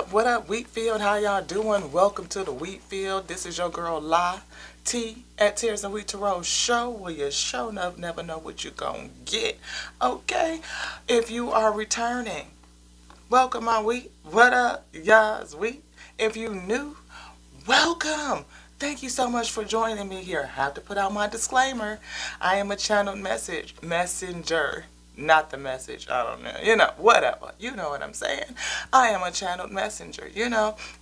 What up, Wheatfield? How y'all doing? Welcome to the Wheatfield. This is your girl La T at Tears and Wheat Tarot Show, where you show enough never know what you gonna get. Okay, if you are returning, welcome my wheat. What up, y'all's wheat? If you new, welcome. Thank you so much for joining me here. I have to put out my disclaimer. I am a channeled messenger. Not the message. I don't know. Whatever. You know what I'm saying. I am a channeled messenger,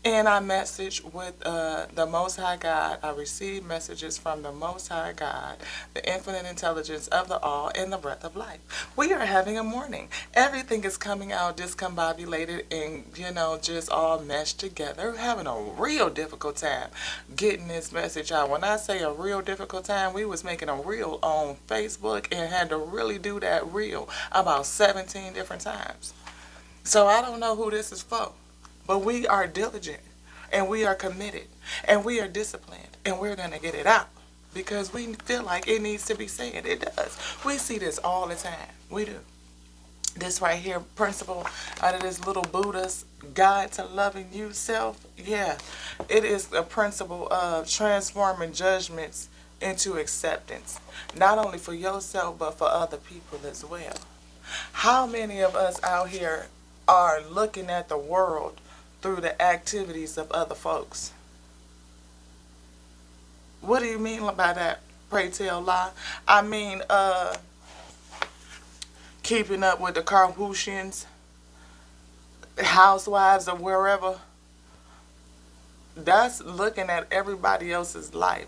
and I message with the Most High God. I receive messages from the Most High God, the infinite intelligence of the all, and the breath of life. We are having a morning. Everything is coming out discombobulated and, just all meshed together. We're having a real difficult time getting this message out. When I say a real difficult time, we was making a reel on Facebook and had to really do that reel about 17 different times. So I don't know who this is for, but we are diligent and we are committed and we are disciplined and we're going to get it out because we feel like it needs to be said. It does. We see this all the time. We do. This right here, principle out of this little Buddha's Guide to Loving You Self. Yeah, it is a principle of transforming judgments into acceptance, not only for yourself but for other people as well. How many of us out here are looking at the world through the activities of other folks? What do you mean by that, pray tell lie? I mean, keeping up with the Kardashians, housewives or wherever. That's looking at everybody else's life.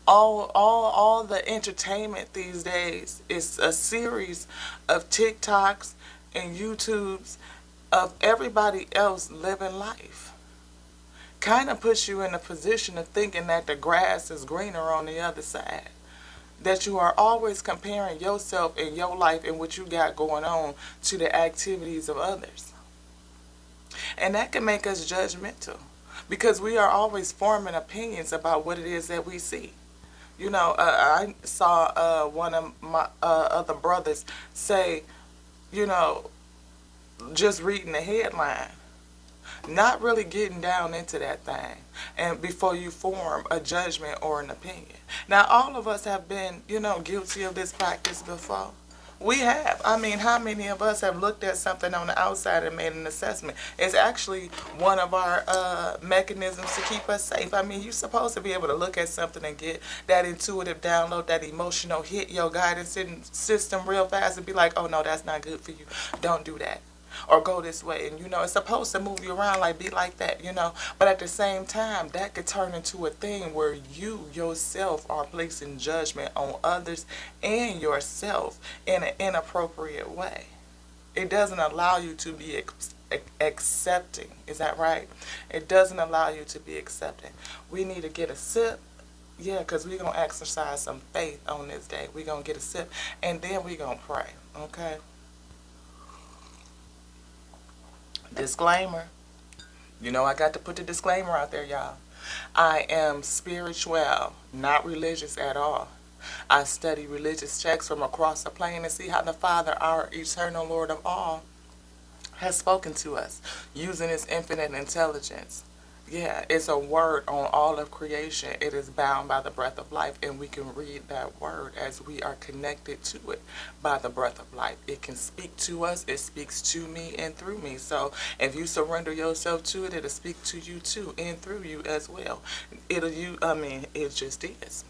All the entertainment these days is a series of TikToks and YouTubes of everybody else living life. Kind of puts you in a position of thinking that the grass is greener on the other side. That you are always comparing yourself and your life and what you got going on to the activities of others. And that can make us judgmental because we are always forming opinions about what it is that we see. I saw one of my other brothers say, just reading the headline, not really getting down into that thing, and before you form a judgment or an opinion. Now, all of us have been, guilty of this practice before. We have. I mean, how many of us have looked at something on the outside and made an assessment? It's actually one of our mechanisms to keep us safe. I mean, you're supposed to be able to look at something and get that intuitive download, that emotional hit your guidance system real fast and be like, oh, no, that's not good for you. Don't do that. Or go this way. And, it's supposed to move you around, like, be like that, But at the same time, that could turn into a thing where you yourself are placing judgment on others and yourself in an inappropriate way. It doesn't allow you to be accepting. Is that right? It doesn't allow you to be accepting. We need to get a sip. Yeah, because we're going to exercise some faith on this day. We're going to get a sip, and then we're going to pray. Okay? Disclaimer. I got to put the disclaimer out there, y'all. I am spiritual, not religious at all. I study religious texts from across the plane and see how the Father, our eternal Lord of all, has spoken to us using His infinite intelligence. Yeah, it's a word on all of creation. It is bound by the breath of life, and we can read that word as we are connected to it by the breath of life. It can speak to us. It speaks to me and through me. So if you surrender yourself to it, it'll speak to you too and through you as well. It just is.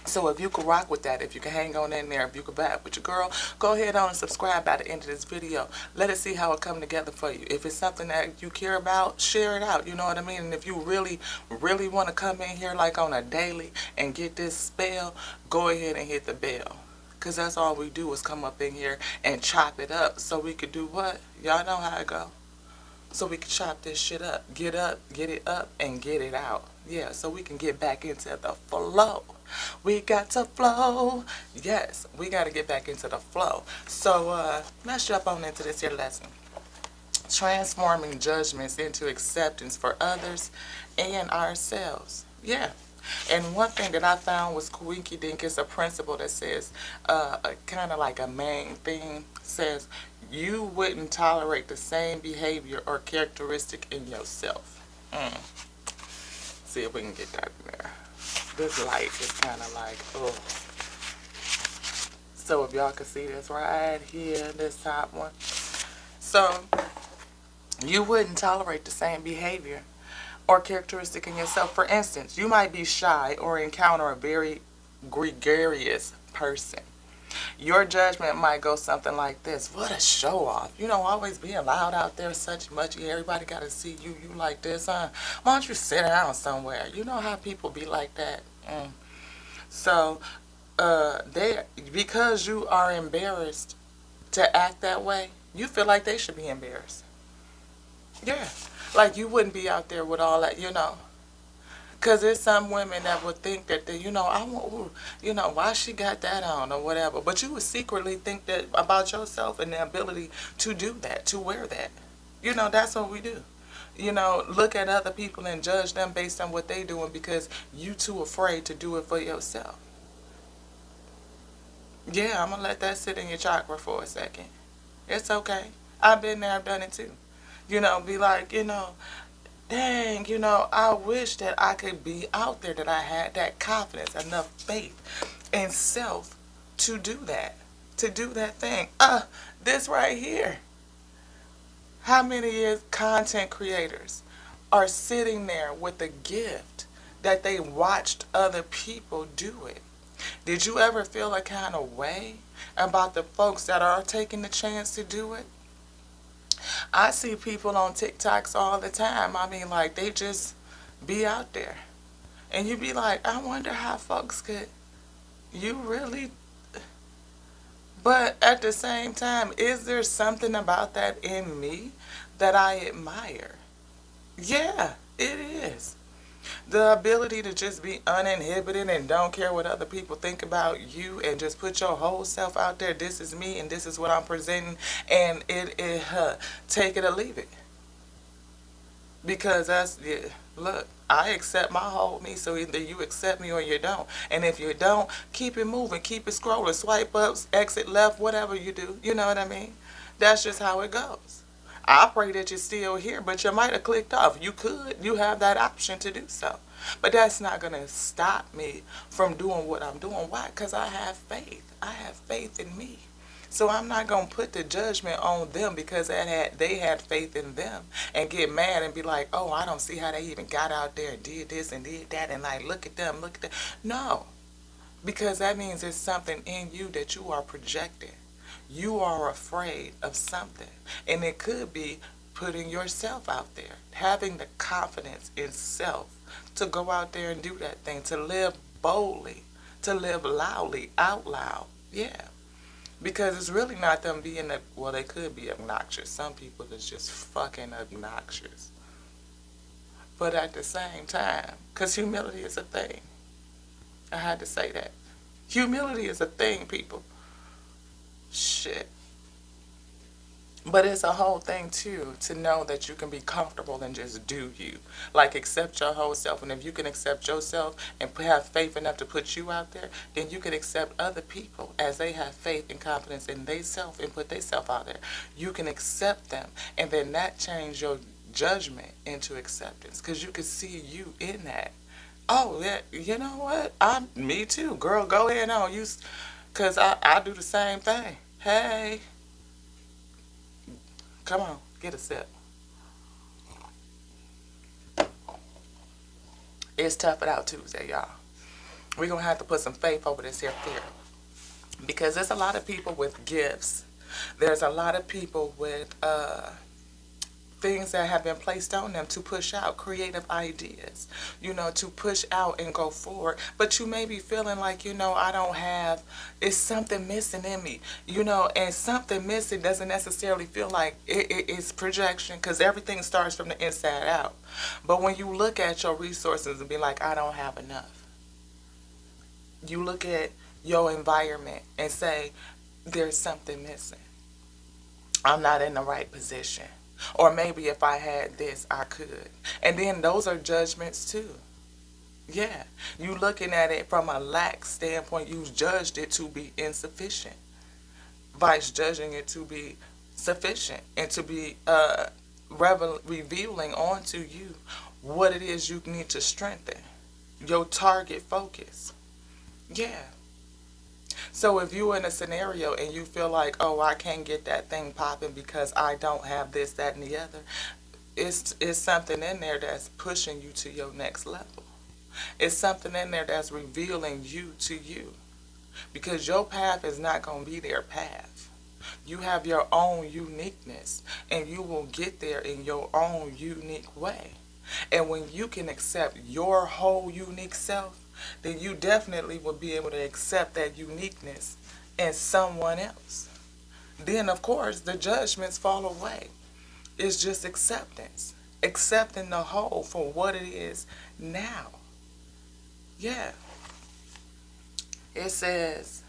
So if you can rock with that, if you can hang on in there, if you can vibe with your girl, go ahead on and subscribe by the end of this video. Let us see how it come together for you. If it's something that you care about, share it out. You know what I mean? And if you really, really want to come in here like on a daily and get this spell, go ahead and hit the bell. Because that's all we do is come up in here and chop it up so we could do what? Y'all know how it go. So we can chop this shit up, get it up, and get it out. Yeah, so we can get back into the flow. We got to flow. Yes, we got to get back into the flow. So let's jump on into this here lesson. Transforming judgments into acceptance for others and ourselves. Yeah. And one thing that I found was Coinky Dink is a principle that says, kind of like a main theme, says, You wouldn't tolerate the same behavior or characteristic in yourself. Mm. See if we can get that in there. This light is kind of like, oh. So if y'all can see this right here, this top one. So you wouldn't tolerate the same behavior or characteristic in yourself. For instance, you might be shy or encounter a very gregarious person. Your judgment might go something like this. What a show off. You know, always being loud out there, such much. Everybody got to see you. You like this, huh? Why don't you sit down somewhere? You know how people be like that. So, because you are embarrassed to act that way, you feel like they should be embarrassed. Yeah. Like you wouldn't be out there with all that, you know. Because there's some women that would think that, you know, I want, ooh, you know, why she got that on or whatever. But you would secretly think that about yourself and the ability to do that, to wear that. You know, that's what we do. You know, look at other people and judge them based on what they doing because you too afraid to do it for yourself. Yeah, I'm going to let that sit in your chakra for a second. It's okay. I've been there. I've done it too. You know, be like, you know, dang, you know, I wish that I could be out there, that I had that confidence, enough faith in self to do that thing. This right here. How many years content creators are sitting there with a gift that they watched other people do it? Did you ever feel a kind of way about the folks that are taking the chance to do it? I see people on TikToks all the time. I mean, like, they just be out there. And you be like, I wonder how folks could, you really, but at the same time, is there something about that in me that I admire? Yeah, it is. The ability to just be uninhibited and don't care what other people think about you and just put your whole self out there. This is me and this is what I'm presenting, and take it or leave it. Because that's, yeah, look, I accept my whole me, so either you accept me or you don't. And if you don't, keep it moving, keep it scrolling, swipe up, exit left, whatever you do. You know what I mean? That's just how it goes. I pray that you're still here, but you might have clicked off. You have that option to do so. But that's not going to stop me from doing what I'm doing. Why? Because I have faith. I have faith in me. So I'm not going to put the judgment on them because they had faith in them and get mad and be like, oh, I don't see how they even got out there and did this and did that and like, look at them, look at that. No, because that means there's something in you that you are projecting. You are afraid of something. And it could be putting yourself out there, having the confidence in self to go out there and do that thing, to live boldly, to live loudly, out loud. Yeah. Because it's really not them being, well, they could be obnoxious. Some people is just fucking obnoxious. But at the same time, because humility is a thing. I had to say that. Humility is a thing, people. Shit. But it's a whole thing, too, to know that you can be comfortable and just do you. Like, accept your whole self. And if you can accept yourself and have faith enough to put you out there, then you can accept other people as they have faith and confidence in themselves and put themselves out there. You can accept them. And then that changes your judgment into acceptance because you can see you in that. Oh, yeah, you know what? Me too. Girl, go ahead on. Because I do the same thing. Hey. Come on, get a sip. It's Tough It Out Tuesday, y'all. We're going to have to put some faith over this here fear. Because there's a lot of people with gifts. There's a lot of people with things that have been placed on them to push out creative ideas, you know, to push out and go forward. But you may be feeling like, you know, it's something missing in me, you know, and something missing doesn't necessarily feel like it's projection because everything starts from the inside out. But when you look at your resources and be like, I don't have enough, you look at your environment and say, there's something missing. I'm not in the right position. Or maybe if I had this, I could. And then those are judgments too. Yeah. You looking at it from a lack standpoint, you judged it to be insufficient. Vice judging it to be sufficient and to be revealing onto you what it is you need to strengthen your target focus. Yeah. So if you're in a scenario and you feel like, oh, I can't get that thing popping because I don't have this, that, and the other, it's something in there that's pushing you to your next level. It's something in there that's revealing you to you, because your path is not going to be their path. You have your own uniqueness, and you will get there in your own unique way. And when you can accept your whole unique self, then you definitely will be able to accept that uniqueness in someone else. Then, of course, the judgments fall away. It's just acceptance. Accepting the whole for what it is now. Yeah. It says,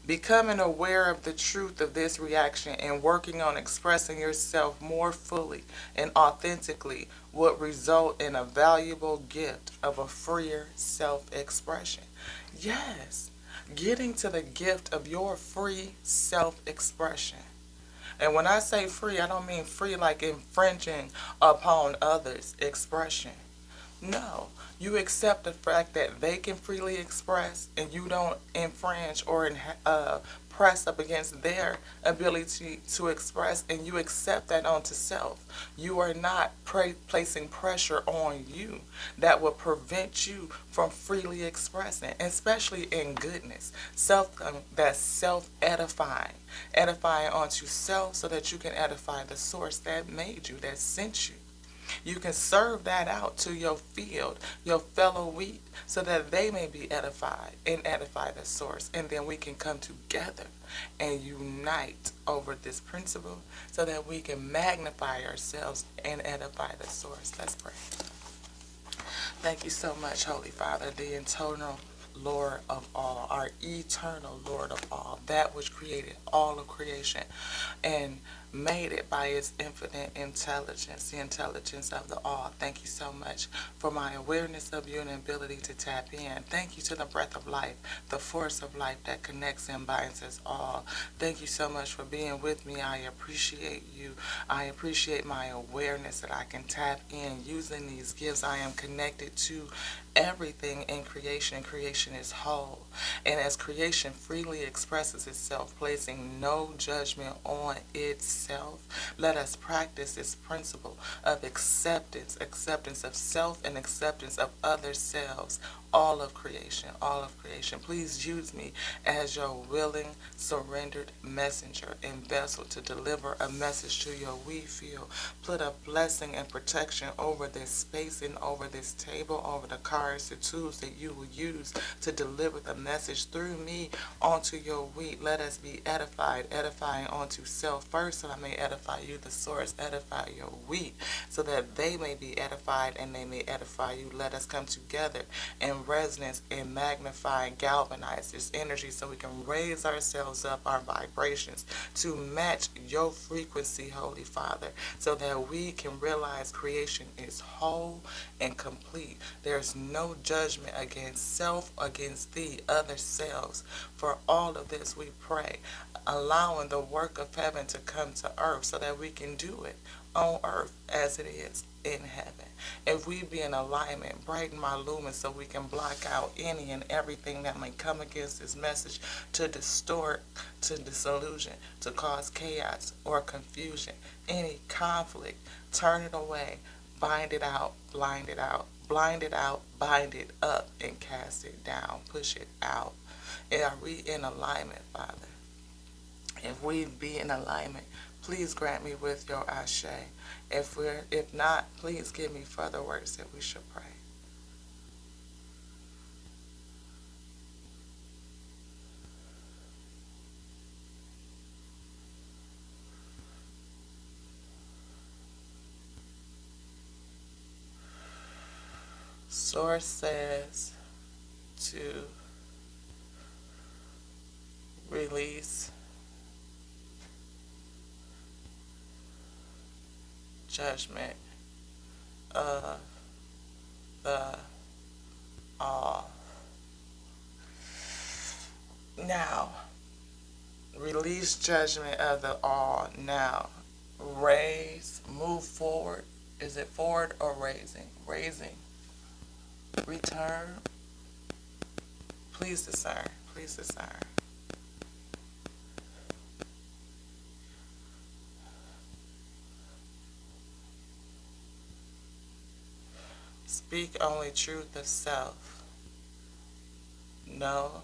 becoming aware of the truth of this reaction and working on expressing yourself more fully and authentically would result in a valuable gift of a freer self-expression. Yes, getting to the gift of your free self-expression. And when I say free, I don't mean free like infringing upon others' expression. No, you accept the fact that they can freely express and you don't infringe or press up against their ability to express, and you accept that onto self. You are not placing pressure on you that will prevent you from freely expressing, especially in goodness. That's self-edifying. Edifying onto self so that you can edify the source that made you, that sent you. You can serve that out to your field, your fellow wheat, so that they may be edified and edify the source. And then we can come together and unite over this principle so that we can magnify ourselves and edify the source. Let's pray. Thank you so much, Holy Father, the eternal Lord of all, our eternal Lord of all, that which created all of creation and made it by its infinite intelligence, the intelligence of the all. Thank you so much for my awareness of you and ability to tap in. Thank you to the breath of life, the force of life that connects and binds us all. Thank you so much for being with me. I appreciate you. I appreciate my awareness that I can tap in using these gifts. I am connected to everything in creation. Creation is whole. And as creation freely expresses itself, placing no judgment on itself, let us practice this principle of acceptance of self and acceptance of other selves. All of creation, all of creation. Please use me as your willing, surrendered messenger and vessel to deliver a message to your we feel. Put a blessing and protection over this space and over this table, over the cards, the tools that you will use to deliver the message through me onto your wheat. Let us be edified, edifying onto self first, so I may edify you, the source, edify your wheat, so that they may be edified and they may edify you. Let us come together and resonance and magnify and galvanize this energy so we can raise ourselves up, our vibrations, to match your frequency, Holy Father, so that we can realize creation is whole and complete. There's no judgment against self, against the other selves. For all of this we pray, allowing the work of heaven to come to earth so that we can do it on earth as it is in heaven. If we be in alignment, brighten my lumen so we can block out any and everything that may come against this message to distort, to disillusion, to cause chaos or confusion, any conflict. Turn it away, bind it out, blind it out, blind it out, bind it up, and cast it down, push it out. Are we in alignment, Father? If we be in alignment, please grant me with your ashe. If not, please give me further words that we should pray. Source says to release judgment of the all. Now, release Release judgment of the all now. Raise, move forward. Is it forward or raising? Raising. Return. Please discern. Please discern. Speak only truth of self. No.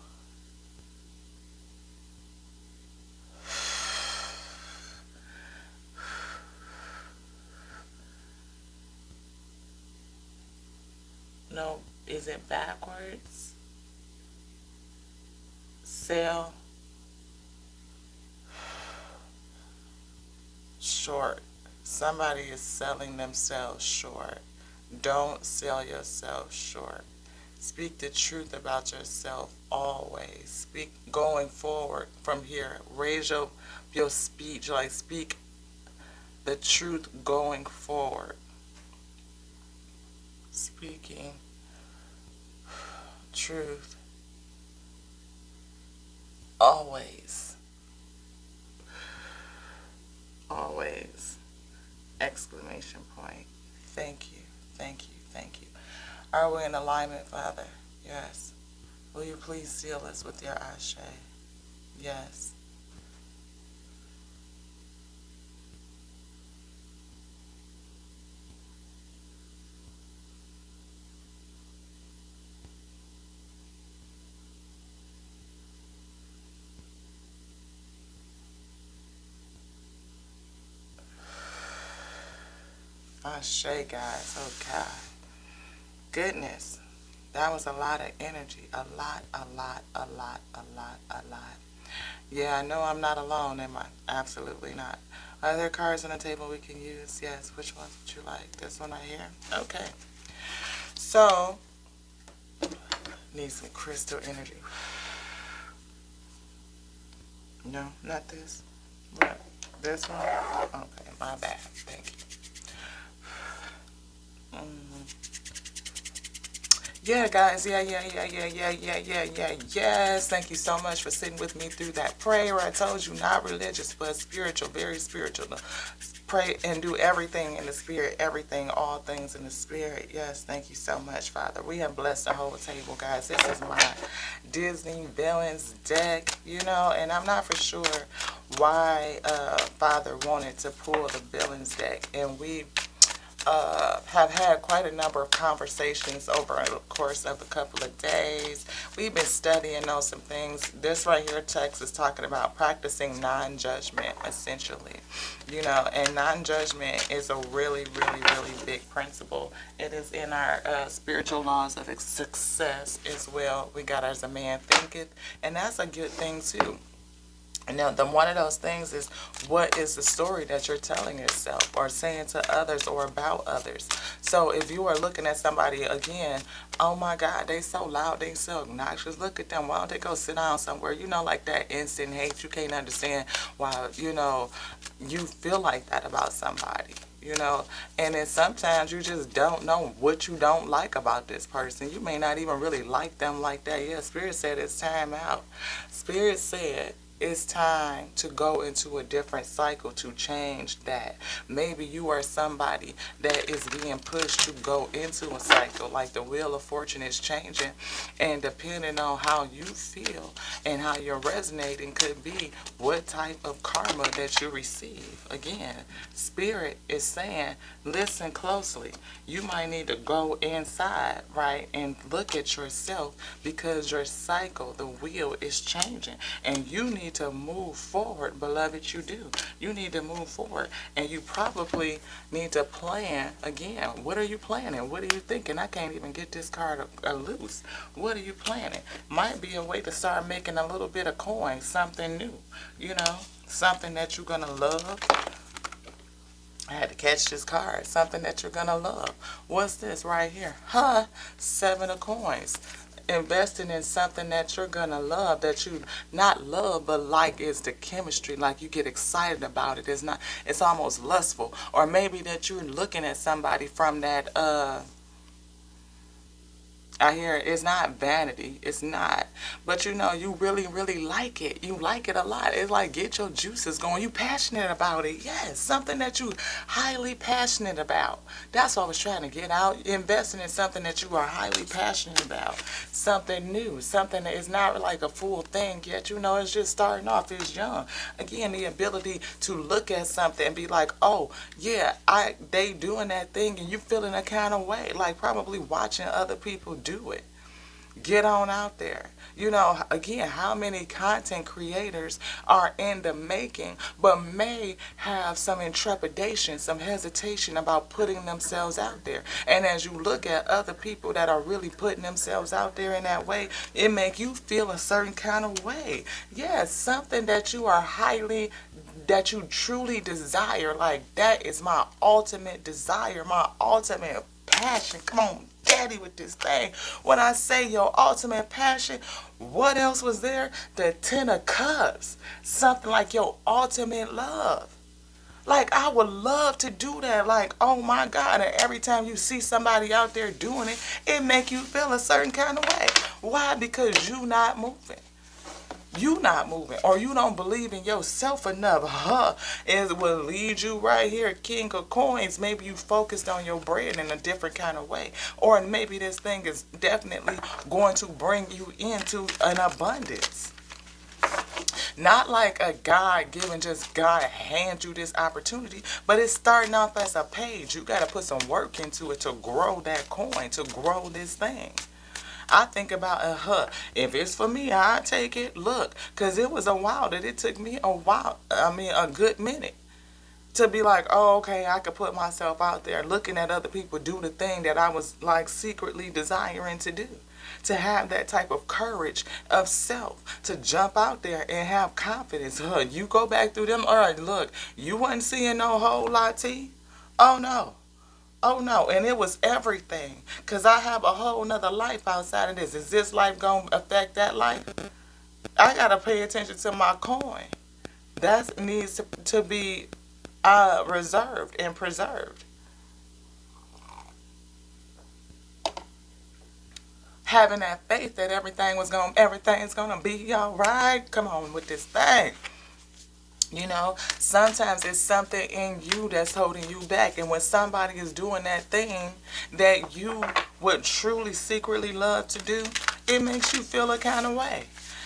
No. Is it backwards? Sell. Short. Somebody is selling themselves short. Don't sell yourself short. Speak the truth about yourself always. Speak going forward from here. Raise your speech. Like, speak the truth going forward. Speaking truth always. Always. Exclamation point. Thank you. Thank you. Thank you. Are we in alignment, Father? Yes. Will you please seal us with your ashe? Yes. Ashe, guys. Oh, God. Goodness. That was a lot of energy. A lot, a lot, a lot, a lot, a lot. Yeah, I know I'm not alone, am I? Absolutely not. Are there cards on the table we can use? Yes. Which ones would you like? This one right here? Okay. So, need some crystal energy. No, not this. What? This one? Okay, my bad. Thank you. Yeah, guys. Yeah. Yes. Thank you so much for sitting with me through that prayer. I told you, not religious, but spiritual, very spiritual. Pray and do everything in the spirit, everything, all things in the spirit. Yes, thank you so much, Father. We have blessed the whole table, guys. This is my Disney villains deck, and I'm not for sure why Father wanted to pull the villains deck, and we have had quite a number of conversations over the course of a couple of days. We've been studying on some things. This right here text is talking about practicing non-judgment, essentially. And non-judgment is a really, really, really big principle. It is in our spiritual laws of success as well. We got as a man thinketh, and that's a good thing too. Now, one of those things is, what is the story that you're telling yourself or saying to others or about others? So if you are looking at somebody again, oh my God, they so loud, they so obnoxious, look at them, why don't they go sit down somewhere? Like that instant hate, you can't understand why, you feel like that about somebody. And then sometimes you just don't know what you don't like about this person. You may not even really like them like that. Yeah, Spirit said it's time out. Spirit said it's time to go into a different cycle, to change that. Maybe you are somebody that is being pushed to go into a cycle, like the Wheel of Fortune is changing, and depending on how you feel and how you're resonating could be what type of karma that you receive. Again, Spirit is saying, listen closely. You might need to go inside, right, and look at yourself, because your cycle, the wheel, is changing, and you need to move forward, beloved. You do. You need to move forward, and you probably need to plan again. What are you planning? What are you thinking? I can't even get this card loose. What are you planning? Might be a way to start making a little bit of coin, something new, something that you're gonna love. I had to catch this card. Something that you're gonna love. What's this right here? Seven of coins. Investing in something that you're gonna love, that you not love but like, is the chemistry, like you get excited about it. It's almost lustful. Or maybe that you're looking at somebody from that I hear it's not vanity. It's not. But you know, you really, really like it. You like it a lot. It's like get your juices going. You passionate about it. Yes, something that you highly passionate about. That's what I was trying to get out. Investing in something that you are highly passionate about. Something new. Something that is not like a full thing yet. You know, it's just starting off. It's young. Again, the ability to look at something and be like, oh, yeah, they doing that thing and you feeling a kind of way. Like probably watching other people do it. Get on out there. You know, again, how many content creators are in the making but may have some intrepidation, some hesitation about putting themselves out there. And as you look at other people that are really putting themselves out there in that way, it make you feel a certain kind of way. Yes, something that you are highly that you truly desire. Like that is my ultimate desire, my ultimate passion. Come on, daddy, with this thing. When I say your ultimate passion, what else was there? The Ten of Cups. Something like your ultimate love. Like I would love to do that. Like, oh my God. And every time you see somebody out there doing it, it make you feel a certain kind of way. Why? Because you not moving. You not moving, or you don't believe in yourself enough, it will lead you right here, King of Coins. Maybe you focused on your bread in a different kind of way, or maybe this thing is definitely going to bring you into an abundance. Not like a God giving, just God hand you this opportunity, but it's starting off as a page. You got to put some work into it to grow that coin, to grow this thing. I think about if it's for me, I take it. Look, because it was a while that it took me a while. I mean, a good minute to be like, oh, okay, I could put myself out there, looking at other people do the thing that I was like secretly desiring to do. To have that type of courage of self, to jump out there and have confidence. You go back through them. All right, look, you wasn't seeing no whole lot, T. Oh no. Oh no, and it was everything. Because I have a whole nother life outside of this. Is this life going to affect that life? I got to pay attention to my coin. That needs to be reserved and preserved. Having that faith that everything's gonna be all right. Come on with this thing. You know, sometimes it's something in you that's holding you back. And when somebody is doing that thing that you would truly secretly love to do, it makes you feel a kind of way.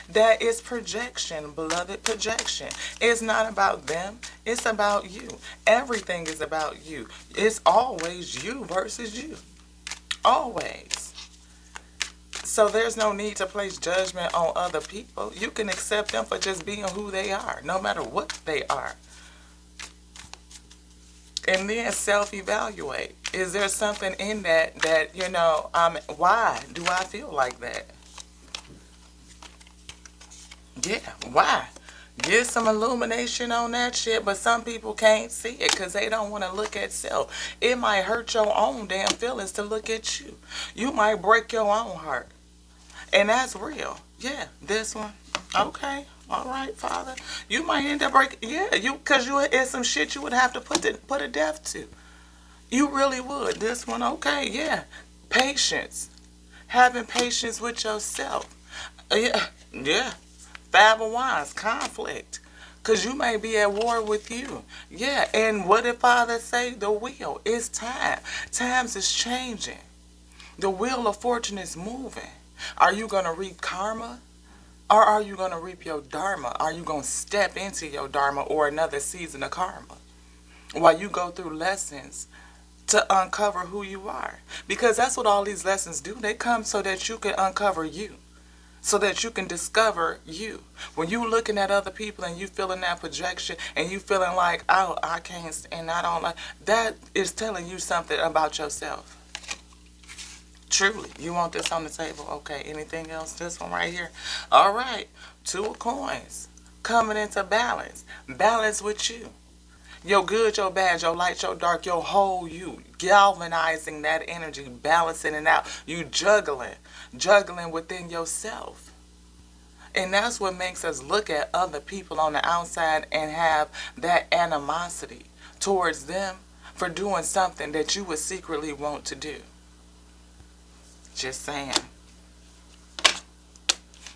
That is projection, beloved, projection. It's not about them. It's about you. Everything is about you. It's always you versus you. Always. So there's no need to place judgment on other people. You can accept them for just being who they are, no matter what they are. And then self-evaluate. Is there something in that, why do I feel like that? Yeah, why? Get some illumination on that shit, but some people can't see it because they don't want to look at self. It might hurt your own damn feelings to look at you. You might break your own heart. And that's real. Yeah, this one. Okay. All right, Father. You might end up breaking. Yeah, because it's some shit you would have to put a death to. You really would. This one. Okay. Yeah. Patience. Having patience with yourself. Yeah. Yeah. Five of Wands. Conflict. Because you may be at war with you. Yeah. And what did Father say? The wheel. It's time. Times is changing. The wheel of fortune is moving. Are you going to reap karma, or are you going to reap your dharma? Are you going to step into your dharma or another season of karma while you go through lessons to uncover who you are? Because that's what all these lessons do. They come so that you can uncover you, so that you can discover you. When you looking at other people and you feeling that projection and you feeling like, oh, I can't and I don't like, that is telling you something about yourself. Truly. You want this on the table? Okay. Anything else? This one right here. All right. Two of Coins. Coming into balance. Balance with you. Your good, your bad, your light, your dark, your whole you. Galvanizing that energy. Balancing it out. You juggling. Juggling within yourself. And that's what makes us look at other people on the outside and have that animosity towards them for doing something that you would secretly want to do. Just saying.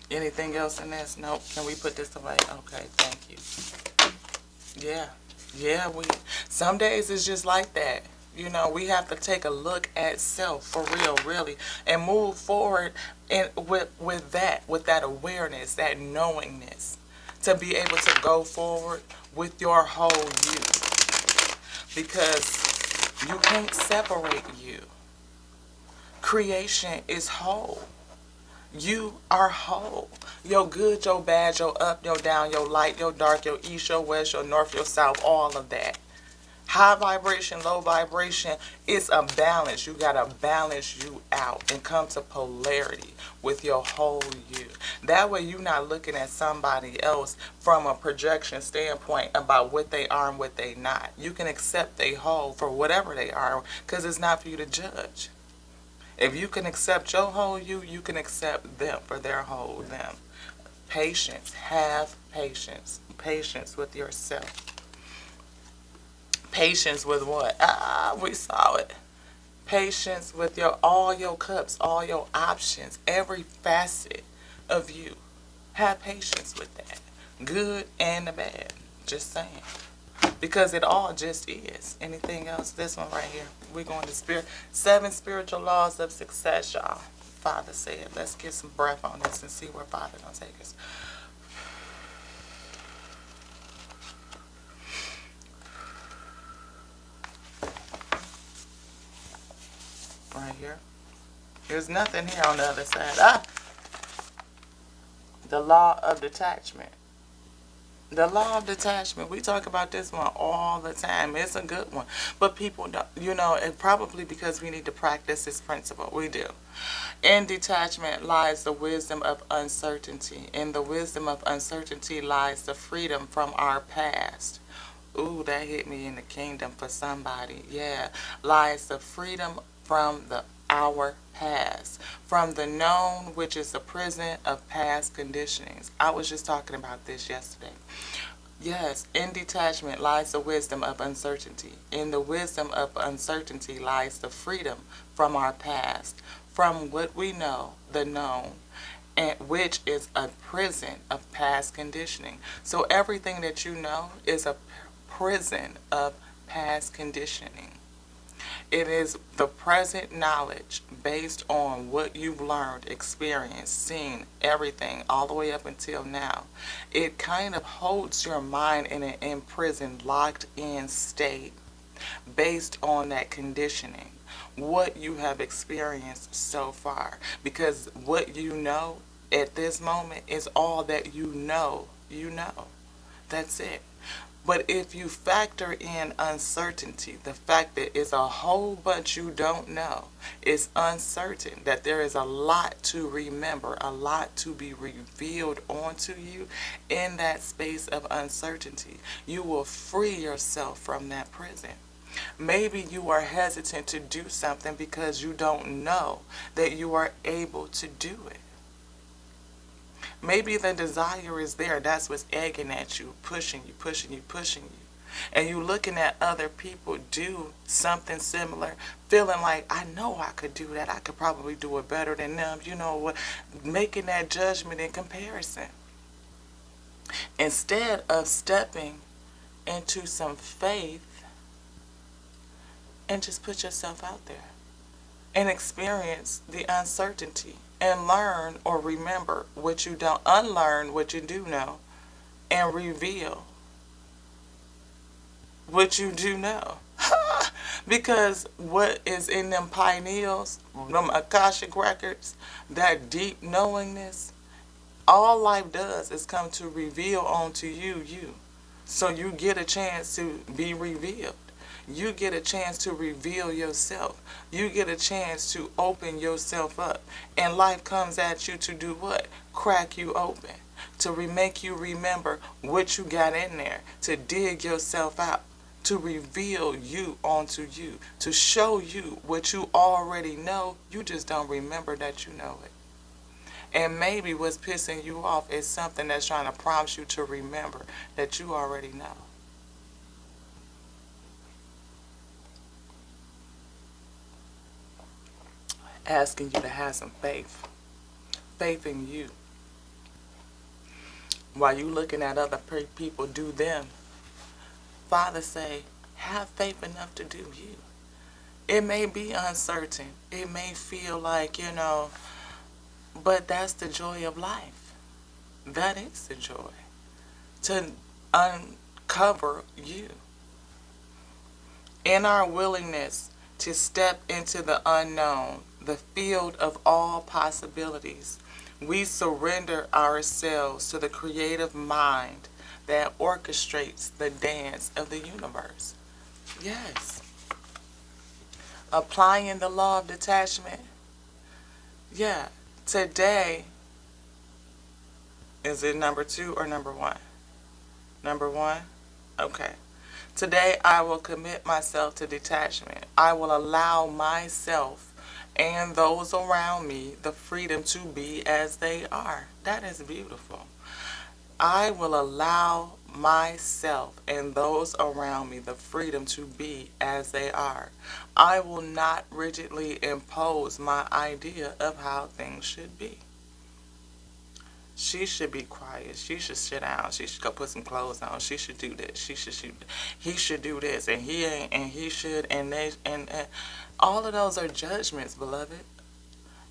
Anything else in this? Nope. Can we put this away? Okay, thank you. Yeah. Yeah, some days it's just like that. You know, we have to take a look at self for real, really, and move forward with that awareness, that knowingness, to be able to go forward with your whole you. Because you can't separate you. Creation is whole. You are whole. Your good, your bad, your up, your down, your light, your dark, your east, your west, your north, your south, all of that. High vibration, low vibration, it's a balance. You got to balance you out and come to polarity with your whole you. That way you're not looking at somebody else from a projection standpoint about what they are and what they not. You can accept they whole for whatever they are because it's not for you to judge. If you can accept your whole you can accept them for their whole them. Patience. Have patience. Patience with yourself. Patience with what? We saw it. Patience with all your cups, all your options, every facet of you. Have patience with that. Good and the bad. Just saying. Because it all just is. Anything else? This one right here. We're going to 7 spiritual laws of success, y'all. Father said, let's get some breath on this and see where Father gonna take us. Right here. There's nothing here on the other side. The law of detachment. The law of detachment, we talk about this one all the time. It's a good one. But people don't, and probably because we need to practice this principle. We do. In detachment lies the wisdom of uncertainty. In the wisdom of uncertainty lies the freedom from our past. Ooh, that hit me in the kingdom for somebody. Yeah. Lies the freedom from our past. From the known, which is the prison of past conditionings. I was just talking about this yesterday. Yes, in detachment lies the wisdom of uncertainty. In the wisdom of uncertainty lies the freedom from our past, from what we know, the known, and which is a prison of past conditioning. So everything that you know is a prison of past conditioning. It is the present knowledge based on what you've learned, experienced, seen, everything, all the way up until now. It kind of holds your mind in an imprisoned, locked in state based on that conditioning, what you have experienced so far. Because what you know at this moment is all that you know. That's it. But if you factor in uncertainty, the fact that it's a whole bunch you don't know, it's uncertain, that there is a lot to remember, a lot to be revealed onto you in that space of uncertainty, you will free yourself from that prison. Maybe you are hesitant to do something because you don't know that you are able to do it. Maybe the desire is there. That's what's egging at you, pushing you. And you looking at other people do something similar, feeling like, I know I could do that. I could probably do it better than them. You know what? Making that judgment and comparison. Instead of stepping into some faith and just put yourself out there and experience the uncertainty and learn or remember what you don't, unlearn what you do know, and reveal what you do know. Because what is in them pineals, them Akashic records, that deep knowingness, all life does is come to reveal onto you. So you get a chance to be revealed. You get a chance to reveal yourself. You get a chance to open yourself up. And life comes at you to do what? Crack you open. To make you remember what you got in there. To dig yourself out. To reveal you onto you. To show you what you already know. You just don't remember that you know it. And maybe what's pissing you off is something that's trying to prompt you to remember that you already know. asking you to have some faith. Faith in you. While you looking at other people do them, Father say, have faith enough to do you. It may be uncertain. It may feel like, but that's the joy of life. That is the joy. To uncover you. In our willingness to step into the unknown, the field of all possibilities, we surrender ourselves to the creative mind that orchestrates the dance of the universe. Yes. Applying the law of detachment. Yeah. Today, is it number 2 or number 1? Number 1? Okay. Today I will commit myself to detachment. I will allow myself and those around me the freedom to be as they are. That is beautiful. I will allow myself and those around me the freedom to be as they are. I will not rigidly impose my idea of how things should be. She should be quiet. She should sit down. She should go put some clothes on. She should do this. She should shoot. He should do this, and he ain't, and he should, and they, and all of those are judgments, beloved.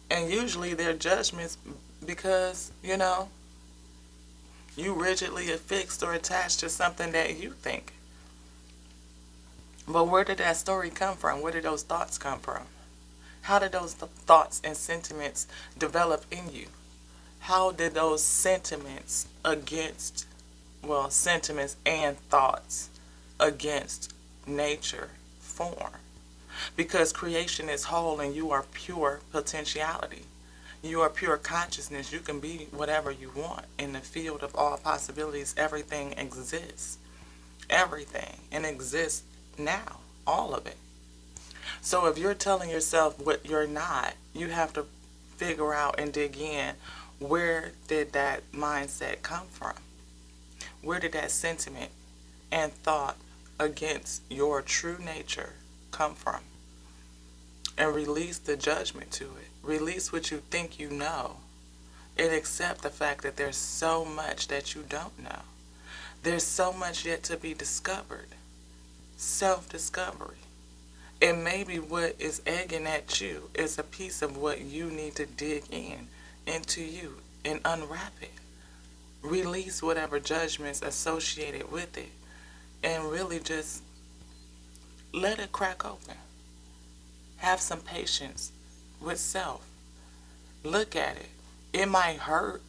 And usually they're judgments because you rigidly affixed or attached to something that you think. But where did that story come from? Where did those thoughts come from? How did those thoughts and sentiments develop in you? How did those sentiments sentiments and thoughts against nature form? Because creation is whole and you are pure potentiality. You are pure consciousness. You can be whatever you want. In the field of all possibilities, everything exists. Everything. And exists now. All of it. So if you're telling yourself what you're not, you have to figure out and dig in. Where did that mindset come from? Where did that sentiment and thought against your true nature come from? And release the judgment to it. Release what you think you know. And accept the fact that there's so much that you don't know. There's so much yet to be discovered. Self-discovery. And maybe what is egging at you is a piece of what you need to dig into you and unwrap it. Release whatever judgments associated with it and really just let it crack open. Have some patience with self. Look at it. It might hurt,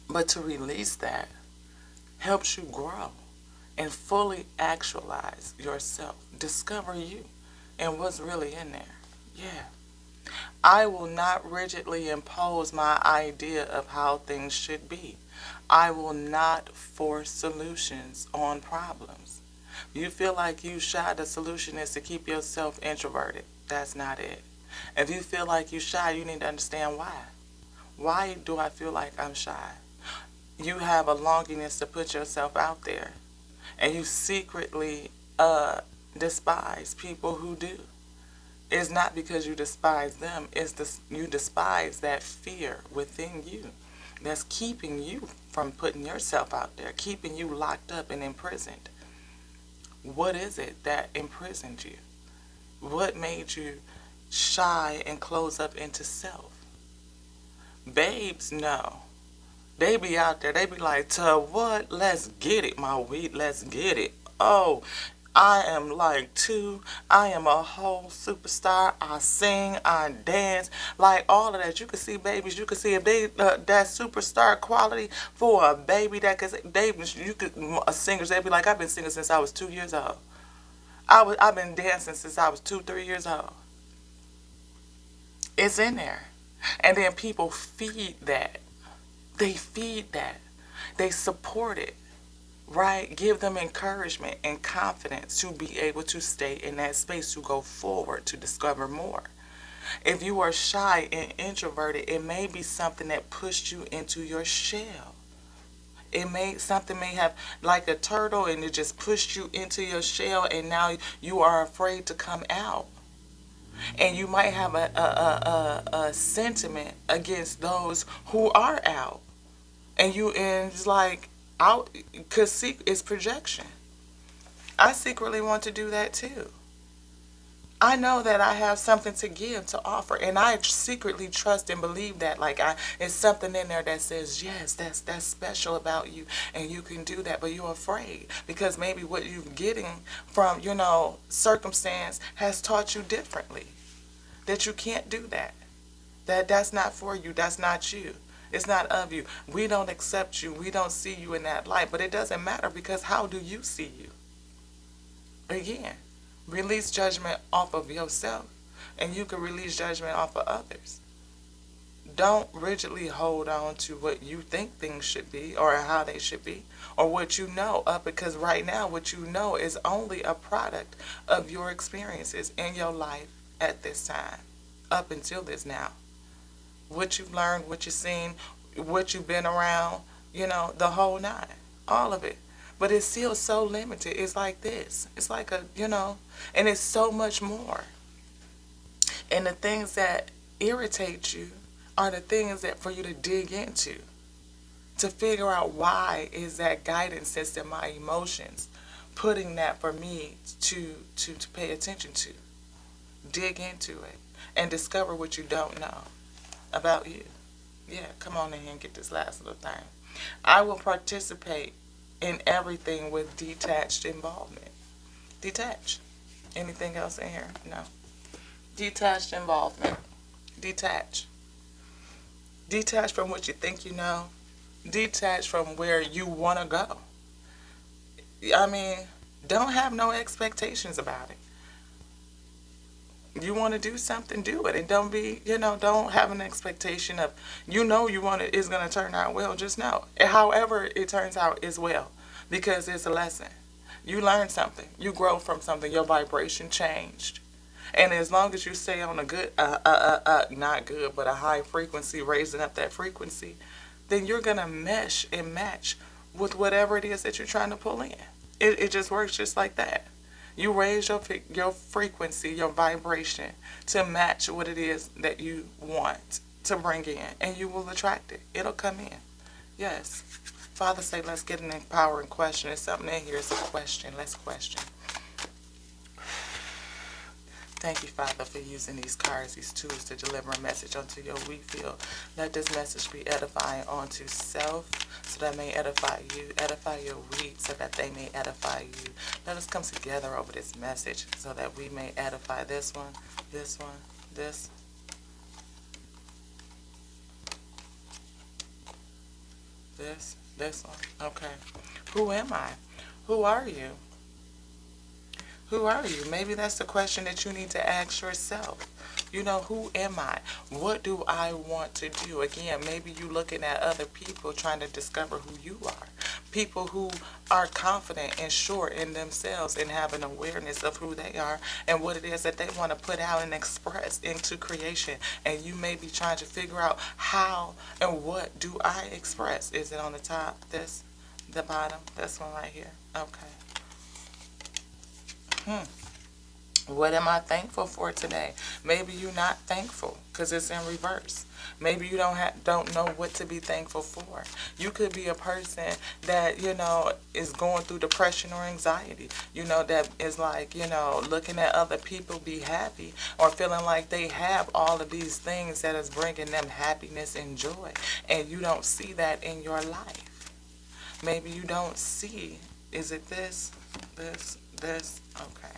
but to release that helps you grow and fully actualize yourself. Discover you and what's really in there. Yeah. I will not rigidly impose my idea of how things should be. I will not force solutions on problems. You feel like you shy, the solution is to keep yourself introverted. That's not it. If you feel like you shy, you need to understand why. Why do I feel like I'm shy? You have a longingness to put yourself out there. And you secretly despise people who do. It's not because you despise them. You despise that fear within you that's keeping you from putting yourself out there, keeping you locked up and imprisoned. What is it that imprisoned you? What made you shy and close up into self? Babes know. They be out there. They be like, to what? Let's get it, my wheat. Let's get it. Oh, I am like two. I am a whole superstar. I sing, I dance, like all of that. You can see babies. You can see if they that superstar quality for a baby that singers. They be like, I've been singing since I was 2 years old. I've been dancing since I was 2-3 years old. It's in there, and then people feed that. They feed that. They support it. Right? Give them encouragement and confidence to be able to stay in that space, to go forward, to discover more. If you are shy and introverted, it may be something that pushed you into your shell. Something may have like a turtle and it just pushed you into your shell and now you are afraid to come out. And you might have a sentiment against those who are out. And it's like, out, because see, it's projection. I secretly want to do that too. I know that I have something to give, to offer, and I secretly trust and believe that. Like, it's something in there that says, yes, that's special about you, and you can do that. But you're afraid because maybe what you're getting from, circumstance has taught you differently, that you can't do that. That's not for you. That's not you. It's not of you. We don't accept you. We don't see you in that light. But it doesn't matter, because how do you see you? Again, release judgment off of yourself, and you can release judgment off of others. Don't rigidly hold on to what you think things should be or how they should be or what you know, because right now what you know is only a product of your experiences in your life at this time, up until this now. What you've learned, what you've seen, what you've been around, the whole nine, all of it. But it's still so limited. It's like this. It's like and it's so much more. And the things that irritate you are the things that for you to dig into, to figure out why is that guidance system, my emotions, putting that for me to pay attention to. Dig into it and discover what you don't know about you. Yeah, come on in here and get this last little thing. I will participate in everything with detached involvement. Detached. Anything else in here? No. Detached involvement. Detach. Detach from what you think you know. Detach from where you want to go. I mean, don't have no expectations about it. You want to do something, do it. And don't be, don't have an expectation of, you want it is going to turn out well. Just know. However it turns out is well, because it's a lesson. You learn something. You grow from something. Your vibration changed. And as long as you stay on a good, not good, but a high frequency, raising up that frequency, then you're going to mesh and match with whatever it is that you're trying to pull in. It just works just like that. You raise your frequency, your vibration to match what it is that you want to bring in, and you will attract it. It'll come in. Yes. Father say, let's get an empowering question. There's something in here. It's a question. Let's question. Thank you, Father, for using these cards, these tools to deliver a message onto your wheat field. Let this message be edifying onto self, so that may edify you. Edify your wheat, so that they may edify you. Let us come together over this message, so that we may edify this one, this, this one. Okay. Who am I? Who are you? Who are you? Maybe that's the question that you need to ask yourself. Who am I? What do I want to do? Again, maybe you looking at other people trying to discover who you are. People who are confident and sure in themselves and have an awareness of who they are and what it is that they want to put out and express into creation. And you may be trying to figure out how and what do I express. Is it on the top? This? The bottom? This one right here? Okay. What am I thankful for today? Maybe you're not thankful because it's in reverse. Maybe you don't know what to be thankful for. You could be a person that, is going through depression or anxiety. That is like, looking at other people be happy or feeling like they have all of these things that is bringing them happiness and joy. And you don't see that in your life. Maybe you don't see, is it this? Okay.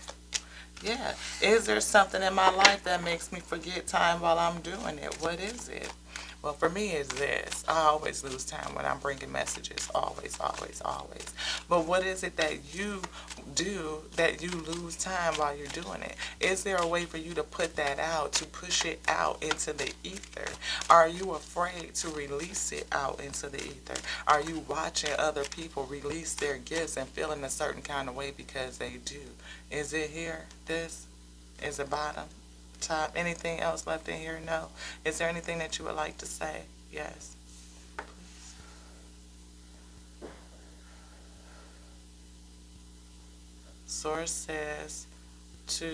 Yeah. Is there something in my life that makes me forget time while I'm doing it? What is it? Well, for me, it's this. I always lose time when I'm bringing messages. Always, always, always. But what is it that you do that you lose time while you're doing it? Is there a way for you to put that out, to push it out into the ether? Are you afraid to release it out into the ether? Are you watching other people release their gifts and feeling a certain kind of way because they do? Is it here? This? Is it bottom? Top? Anything else left in here? No. Is there anything that you would like to say? Yes. Source says to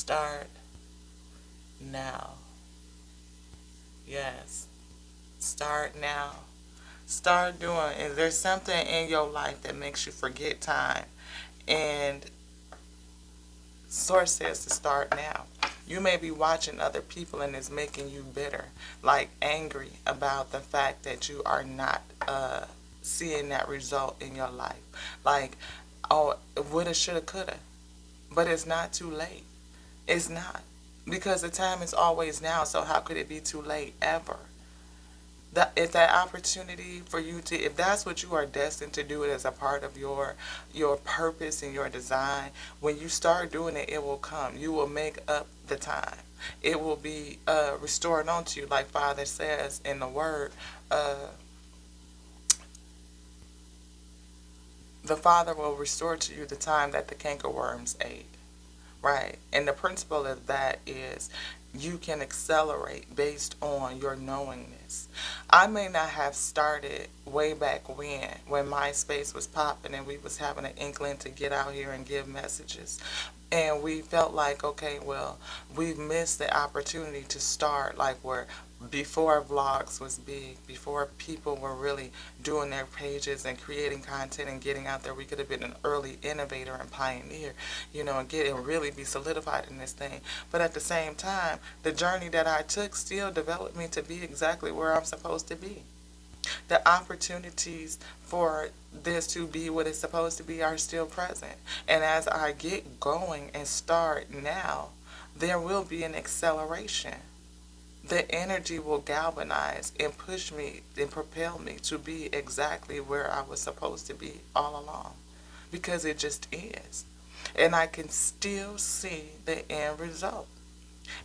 Start now. Yes. Start now. Start doing. Is there something in your life that makes you forget time? And Source says to start now. You may be watching other people and it's making you bitter, like angry about the fact that you are not seeing that result in your life. Like, oh, woulda, shoulda, coulda. But it's not too late. It's not. Because the time is always now, so how could it be too late ever? If that opportunity for you to, if that's what you are destined to do it as a part of your purpose and your design, when you start doing it, it will come. You will make up the time. It will be restored unto you, like Father says in the Word. The Father will restore to you the time that the cankerworms ate. Right. And the principle of that is you can accelerate based on your knowingness. I may not have started way back when MySpace was popping and we was having an inkling to get out here and give messages. And we felt like, okay, well, we've missed the opportunity to start like where before vlogs was big, before people were really doing their pages and creating content and getting out there. We could have been an early innovator and pioneer, and get and really be solidified in this thing. But at the same time, the journey that I took still developed me to be exactly where I'm supposed to be. The opportunities for this to be what it's supposed to be are still present. And as I get going and start now, there will be an acceleration. The energy will galvanize and push me and propel me to be exactly where I was supposed to be all along. Because it just is. And I can still see the end result.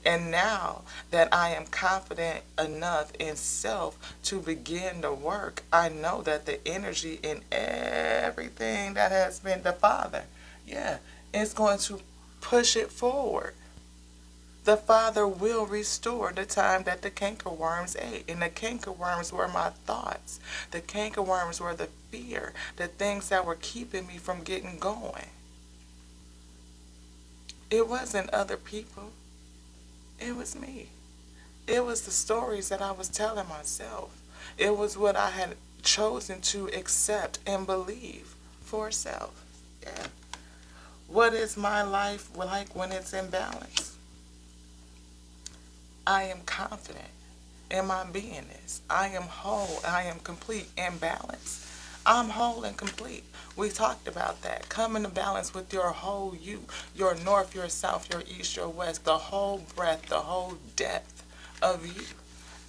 And now that I am confident enough in self to begin the work, I know that the energy in everything that has been the Father, is going to push it forward. The Father will restore the time that the cankerworms ate. And the cankerworms were my thoughts. The cankerworms were the fear, the things that were keeping me from getting going. It wasn't other people. It was me. It was the stories that I was telling myself. It was what I had chosen to accept and believe for self. Yeah. What is my life like when it's in balance? I am confident in my beingness. I am whole. I am complete and balanced. I'm whole and complete. We talked about that. Come into balance with your whole you, your north, your south, your east, your west, the whole breadth, the whole depth of you.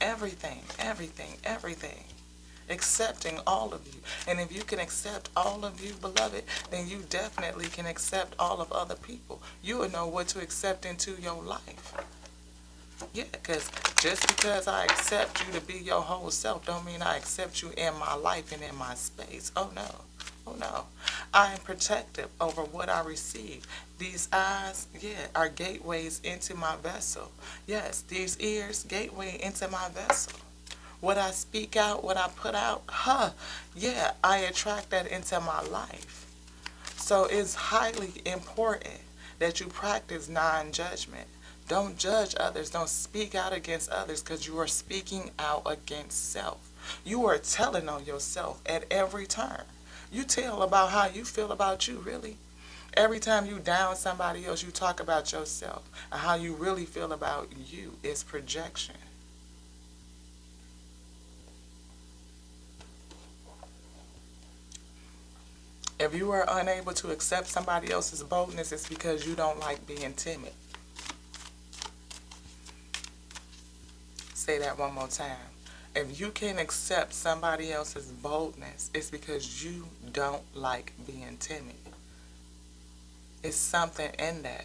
Everything, everything, everything. Accepting all of you. And if you can accept all of you, beloved, then you definitely can accept all of other people. You will know what to accept into your life. Yeah, because just because I accept you to be your whole self don't mean I accept you in my life and in my space. Oh, no. Oh, no. I am protective over what I receive. These eyes, are gateways into my vessel. Yes, these ears, gateway into my vessel. What I speak out, what I put out, I attract that into my life. So it's highly important that you practice non-judgment. Don't judge others. Don't speak out against others because you are speaking out against self. You are telling on yourself at every turn. You tell about how you feel about you, really. Every time you down somebody else, you talk about yourself. And how you really feel about you is projection. If you are unable to accept somebody else's boldness, it's because you don't like being timid. Say that one more time. If you can accept somebody else's boldness, it's because you don't like being timid. It's something in that.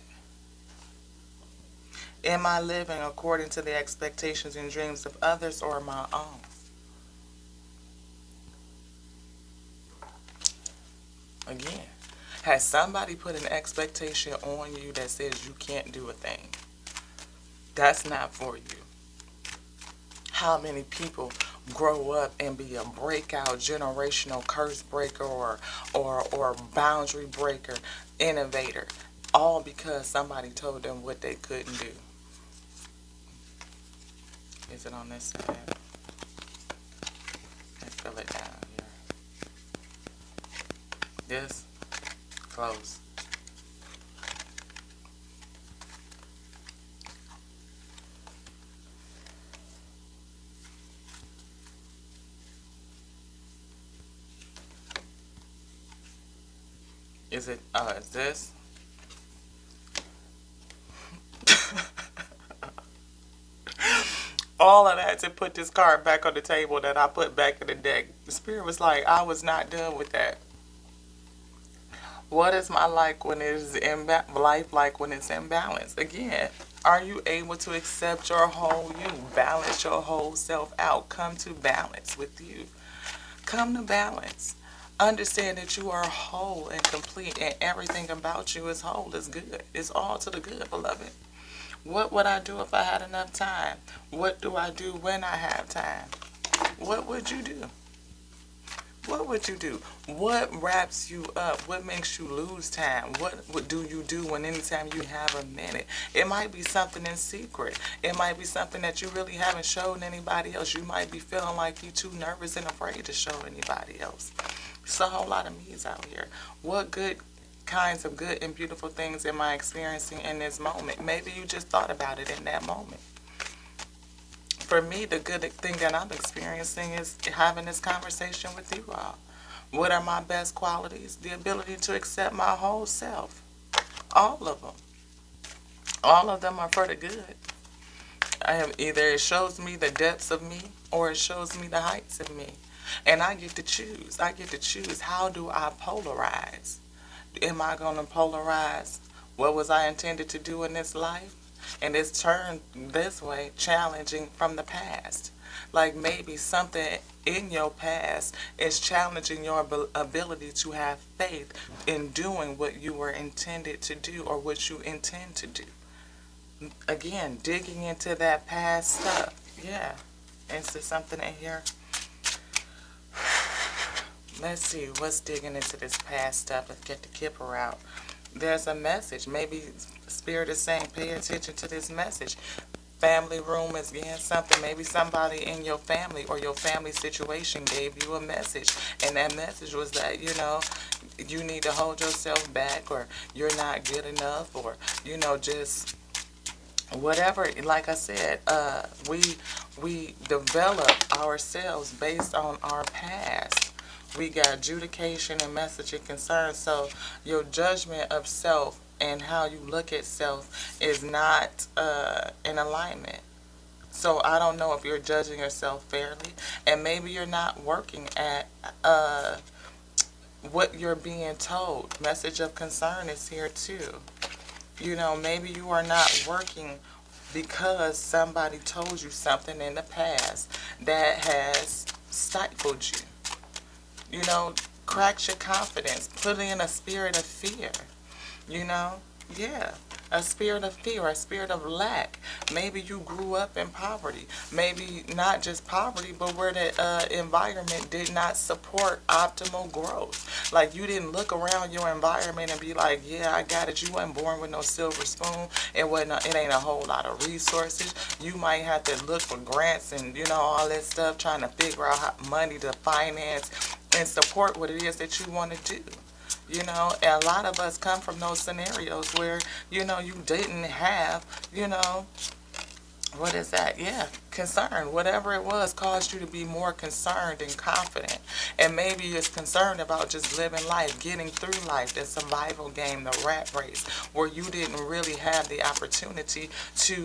Am I living according to the expectations and dreams of others or my own? Again, has somebody put an expectation on you that says you can't do a thing? That's not for you. How many people grow up and be a breakout generational curse breaker or boundary breaker, innovator, all because somebody told them what they couldn't do. Is it on this side? Let's fill it down here. This, close. Is it, is this? All of that to put this card back on the table that I put back in the deck. The spirit was like, I was not done with that. What is my like when it's life like when it's imbalanced? Again, are you able to accept your whole you? Balance your whole self out. Come to balance with you. Come to balance. Understand that you are whole and complete, and everything about you is whole. It's good. It's all to the good, beloved. What would I do if I had enough time? What do I do when I have time? What would you do? What would you do? What wraps you up? What makes you lose time? What do you do when anytime you have a minute? It might be something in secret. It might be something that you really haven't shown anybody else. You might be feeling like you're too nervous and afraid to show anybody else. It's a whole lot of me's out here. What good kinds of good and beautiful things am I experiencing in this moment? Maybe you just thought about it in that moment. For me, the good thing that I'm experiencing is having this conversation with you all. What are my best qualities? The ability to accept my whole self. All of them. All of them are for the good. Either it shows me the depths of me or it shows me the heights of me. And I get to choose. I get to choose, how do I polarize? Am I going to polarize what was I intended to do in this life? And it's turned this way, challenging from the past. Like maybe something in your past is challenging your ability to have faith in doing what you were intended to do or what you intend to do. Again, digging into that past stuff. Yeah. Is there something in here? Let's see, what's digging into this past stuff? Let's get the kipper out. There's a message. Maybe Spirit is saying, pay attention to this message. Family room is again something. Maybe somebody in your family or your family situation gave you a message. And that message was that, you need to hold yourself back, or you're not good enough, or, just whatever. Like I said, we develop ourselves based on our past. We got adjudication and message and concern. So your judgment of self and how you look at self is not in alignment. So I don't know if you're judging yourself fairly, and maybe you're not working at what you're being told. Message of concern is here too. Maybe you are not working because somebody told you something in the past that has stifled you. Cracks your confidence, put in a spirit of fear, yeah, a spirit of fear, a spirit of lack. Maybe you grew up in poverty, maybe not just poverty, but where the environment did not support optimal growth. Like you didn't look around your environment and be like, yeah, I got it. You wasn't born with no silver spoon. It ain't a whole lot of resources. You might have to look for grants and, all that stuff, trying to figure out how money to finance and support what it is that you want to do. And a lot of us come from those scenarios where, you didn't have, what is that? Yeah, concern. Whatever it was caused you to be more concerned and confident. And maybe you're concerned about just living life, getting through life, the survival game, the rat race, where you didn't really have the opportunity to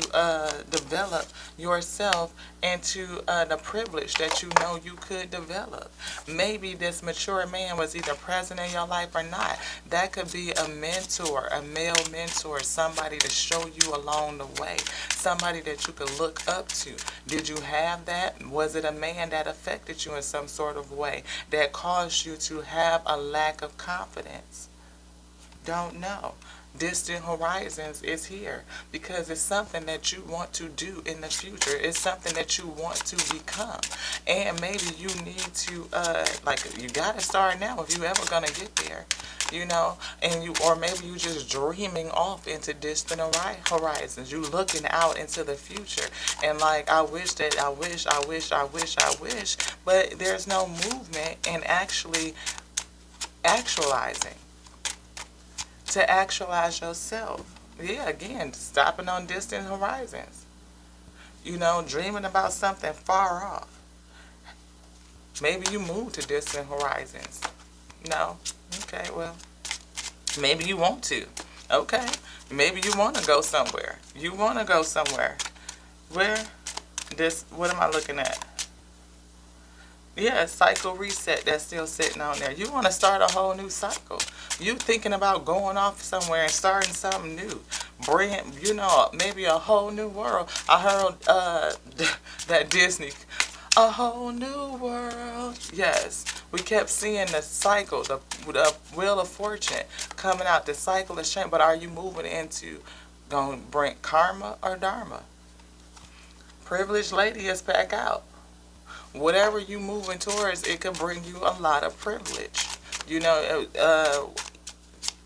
develop yourself into the privilege that you could develop. Maybe this mature man was either present in your life or not. That could be a mentor, a male mentor, somebody to show you along the way, somebody that you could look up to. Did you have that? Was it a man that affected you in some sort of way that caused you to have a lack of confidence? Don't know. Distant horizons is here because it's something that you want to do in the future. It's something that you want to become. And maybe you need to, you got to start now if you ever going to get there. you know, and you, or maybe you just dreaming off into distant horizons. You looking out into the future, and like, I wish that, I wish, but there's no movement in actually actualizing, to actualize yourself. Yeah, again, stopping on distant horizons. You know, dreaming about something far off. Maybe you move to distant horizons. No? Okay, well, maybe you want to. Okay. Maybe you want to go somewhere. You want to go somewhere. Where? This, what am I looking at? Yeah, cycle reset that's still sitting on there. You want to start a whole new cycle. You thinking about going off somewhere and starting something new. Bring, you know, maybe a whole new world. I heard that Disney, a whole new world. Yes, we kept seeing the cycle, the wheel of fortune coming out. The cycle is changing, but are you moving into going to bring karma or dharma? Privileged lady is back out. Whatever you moving towards, it could bring you a lot of privilege. You know,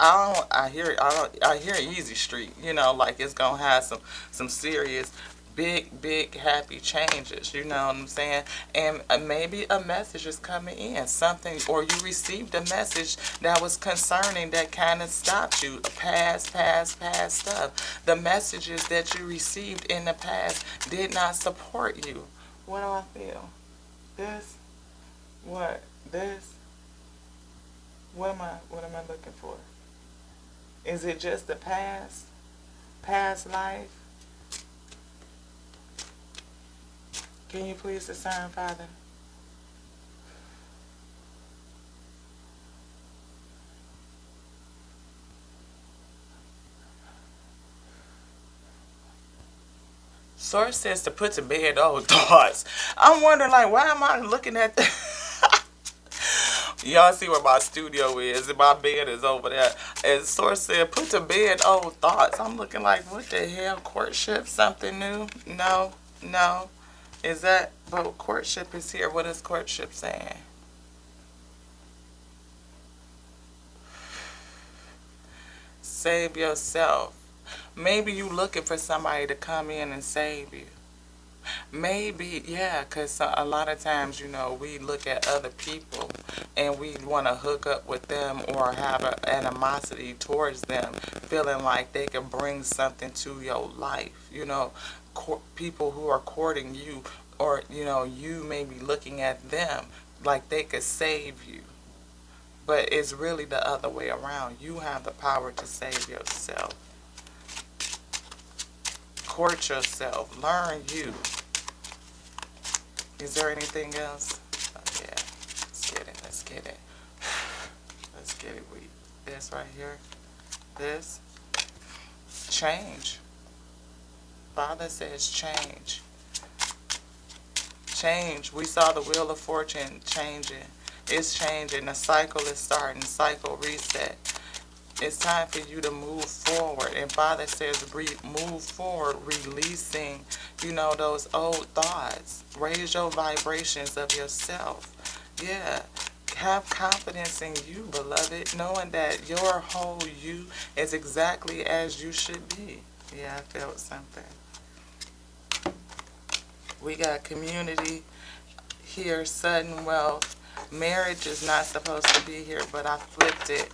I hear Easy Street. You know, like it's gonna have some serious, big happy changes. You know what I'm saying? And maybe a message is coming in, something, or you received a message that was concerning that kind of stopped you. Past stuff. The messages that you received in the past did not support you. What do I feel? This? What? This? What am I looking for? Is it just the past? Past life? Can you please discern, Father? Source says to put to bed old thoughts. I'm wondering, like, why am I looking at the Y'all see where my studio is, and my bed is over there. And Source said, put to bed old thoughts. I'm looking like, what the hell? Courtship? Something new? No. Is that, but courtship is here. What is courtship saying? Save yourself. Maybe you looking for somebody to come in and save you. Maybe, yeah, because a lot of times, you know, we look at other people and we want to hook up with them or have an animosity towards them, feeling like they can bring something to your life. You know, people who are courting you, or, you know, you may be looking at them like they could save you. But it's really the other way around. You have the power to save yourself. Court yourself. Learn you. Is there anything else? Oh, yeah. Let's get it. Let's get it. Let's get it. This right here. This. Change. Father says change. Change. We saw the wheel of fortune changing. It's changing. The cycle is starting. Cycle reset. It's time for you to move forward. And Father says move forward, releasing, you know, those old thoughts. Raise your vibrations of yourself. Yeah. Have confidence in you, beloved, knowing that your whole you is exactly as you should be. Yeah, I felt something. We got community here, sudden wealth. Marriage is not supposed to be here, but I flipped it.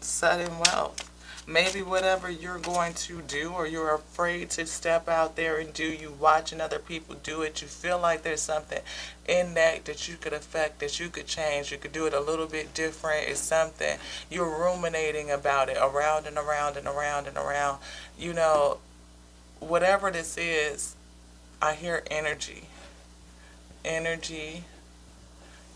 Sudden wealth. Maybe whatever you're going to do, or you're afraid to step out there and do, you watching other people do it, you feel like there's something in that you could affect, that you could change, you could do it a little bit different. It's something you're ruminating about it around and around and around and around. You know, whatever this is, I hear energy. Energy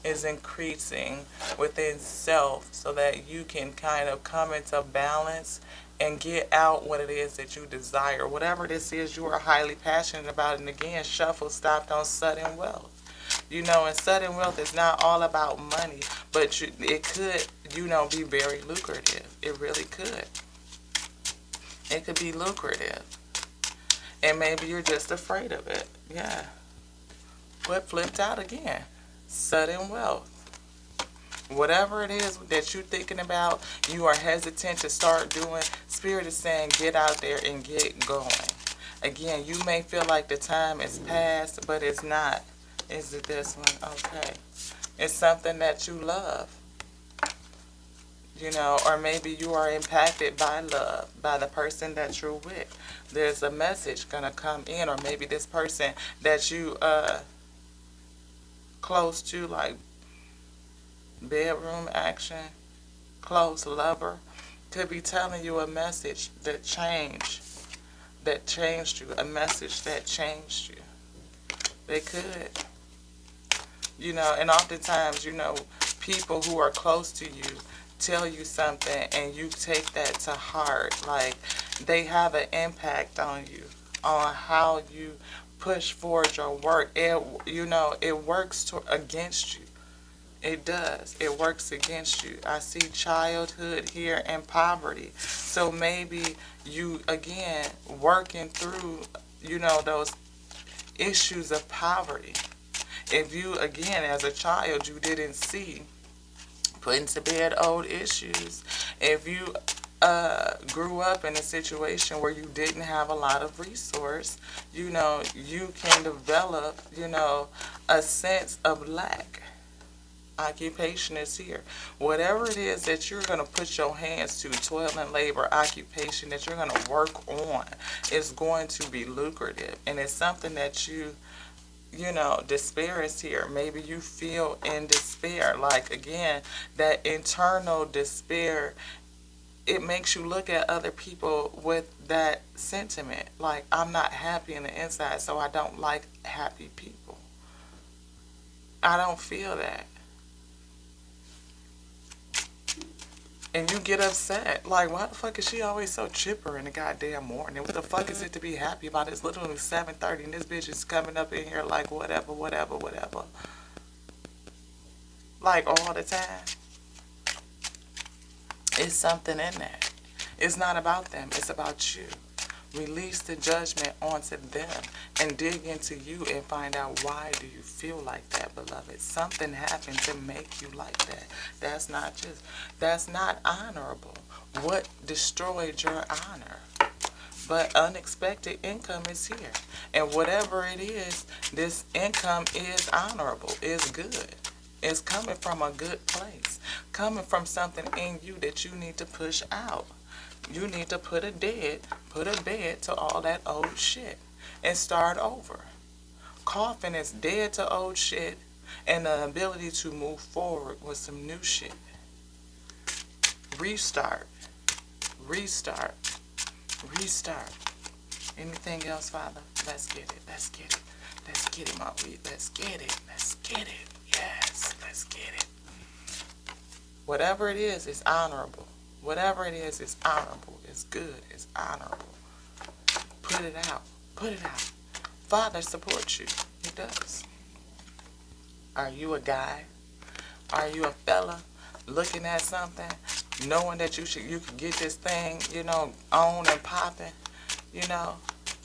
is increasing within self so that you can kind of come into balance and get out what it is that you desire. Whatever this is you are highly passionate about. And again, shuffle stopped on sudden wealth. You know, and sudden wealth is not all about money, but it could, you know, be very lucrative. It really could. It could be lucrative. And maybe you're just afraid of it. Yeah. But flipped out again. Sudden wealth. Whatever it is that you're thinking about, you are hesitant to start doing, Spirit is saying get out there and get going. Again, you may feel like the time is past, but it's not. Is it this one? Okay. It's something that you love. Or maybe you are impacted by love, by the person that you're with. There's a message going to come in, or maybe this person that you close to, like bedroom action, close lover, could be telling you a message that changed you, a message that changed you. They could. And oftentimes, people who are close to you tell you something and you take that to heart. Like, they have an impact on you, on how you push forward your work. It works against you. It does. It works against you. I see childhood here and poverty. So maybe you, again, working through, those issues of poverty. If you, again, as a child, you didn't see putting to bed old issues. If you grew up in a situation where you didn't have a lot of resource, you can develop, a sense of lack. Occupation is here. Whatever it is that you're going to put your hands to, toil and labor, occupation that you're going to work on, is going to be lucrative. And it's something that despair is here. Maybe you feel in despair. Like, again, that internal despair, it makes you look at other people with that sentiment. Like, I'm not happy in the inside, so I don't like happy people. I don't feel that. And you get upset. Like, why the fuck is she always so chipper in the goddamn morning? What the fuck is it to be happy about? It's literally 7:30 and this bitch is coming up in here like whatever. Like, all the time. It's something in that. It's not about them. It's about you. Release the judgment onto them and dig into you and find out, why do you feel like that, beloved? Something happened to make you like that. That's not honorable. What destroyed your honor? But unexpected income is here. And whatever it is, this income is honorable, is good. It's coming from a good place. Coming from something in you that you need to push out. You need to put a bed to all that old shit and start over. Coughing is dead to old shit and the ability to move forward with some new shit. Restart. Anything else, Father? Let's get it. Let's get it, my weed. Let's get it. Yes, let's get it. Whatever it is honorable. Whatever it is honorable. It's good. It's honorable. Put it out. Father supports you. He does. Are you a guy? Are you a fella looking at something, knowing that you could get this thing, on and popping?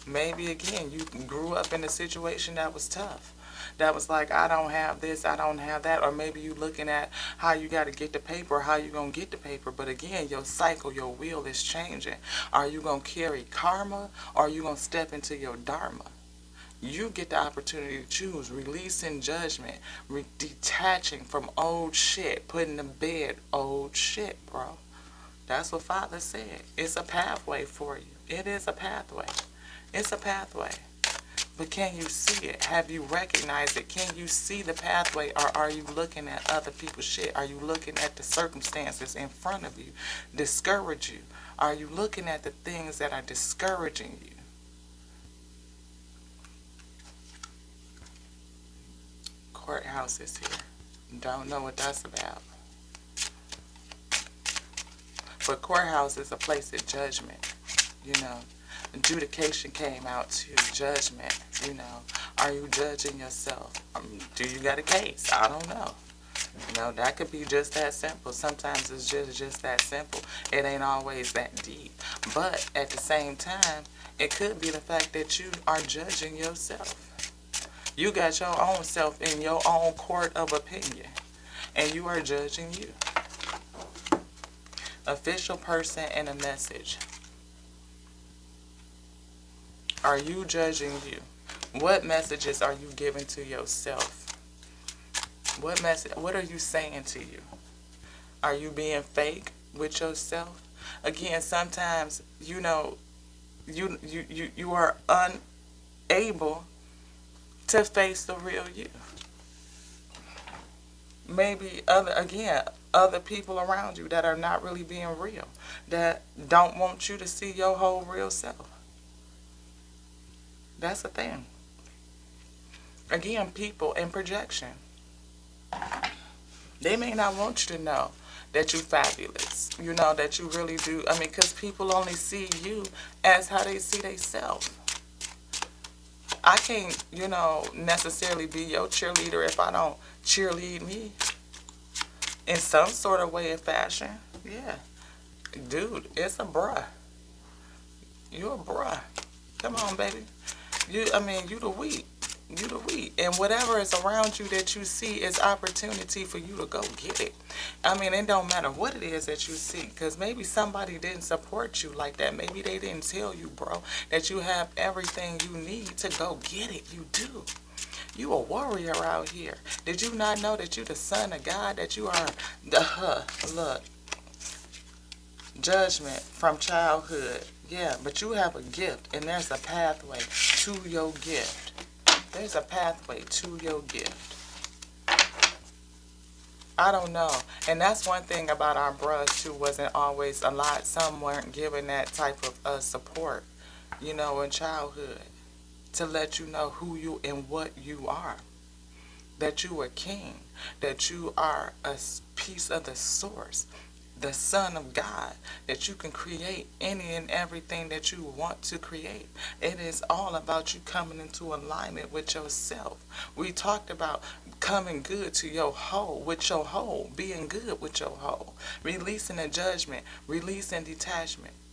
Maybe, again, you grew up in a situation that was tough. That was like, I don't have this, I don't have that. Or maybe you looking at how you got to get the paper, or how you going to get the paper. But again, your cycle, your wheel is changing. Are you going to carry karma, or are you going to step into your dharma? You get the opportunity to choose. Releasing judgment, detaching from old shit, putting to bed old shit, bro. That's what Father said. It's a pathway for you. It is a pathway. It's a pathway. But can you see it? Have you recognized it? Can you see the pathway, or are you looking at other people's shit? Are you looking at the circumstances in front of you discourage you? Are you looking at the things that are discouraging you? Courthouse is here. Don't know what that's about. But courthouse is a place of judgment, Adjudication came out to judgment, Are you judging yourself? Do you got a case? I don't know. That could be just that simple. Sometimes it's just that simple. It ain't always that deep. But at the same time, it could be the fact that you are judging yourself. You got your own self in your own court of opinion. and you are judging you. Official person and a message. Are you judging you? What messages are you giving to yourself? What are you saying to you? Are you being fake with yourself? Again, sometimes, you are unable to face the real you. Maybe other people around you that are not really being real, that don't want you to see your whole real self. That's the thing. Again, people and projection. They may not want you to know that you're fabulous. That you really do. Because people only see you as how they see themselves. I can't, necessarily be your cheerleader if I don't cheerlead me in some sort of way and fashion. Yeah. Dude, it's a bruh. You a bruh. Come on, baby. You the wheat. You the wheat. And whatever is around you that you see is opportunity for you to go get it. It don't matter what it is that you see, because maybe somebody didn't support you like that. Maybe they didn't tell you, bro, that you have everything you need to go get it. You do. You a warrior out here. Did you not know that you the son of God, that you are look, judgment from childhood. Yeah, but you have a gift, and there's a pathway to your gift. There's a pathway to your gift. I don't know. And that's one thing about our bros, too, wasn't always a lot. Some weren't given that type of support, in childhood, to let you know who you and what you are. That you are king. That you are a piece of the source. The Son of God, that you can create any and everything that you want to create. It is all about you coming into alignment with yourself. We talked about coming good to your whole, with your whole, being good with your whole, releasing a judgment, releasing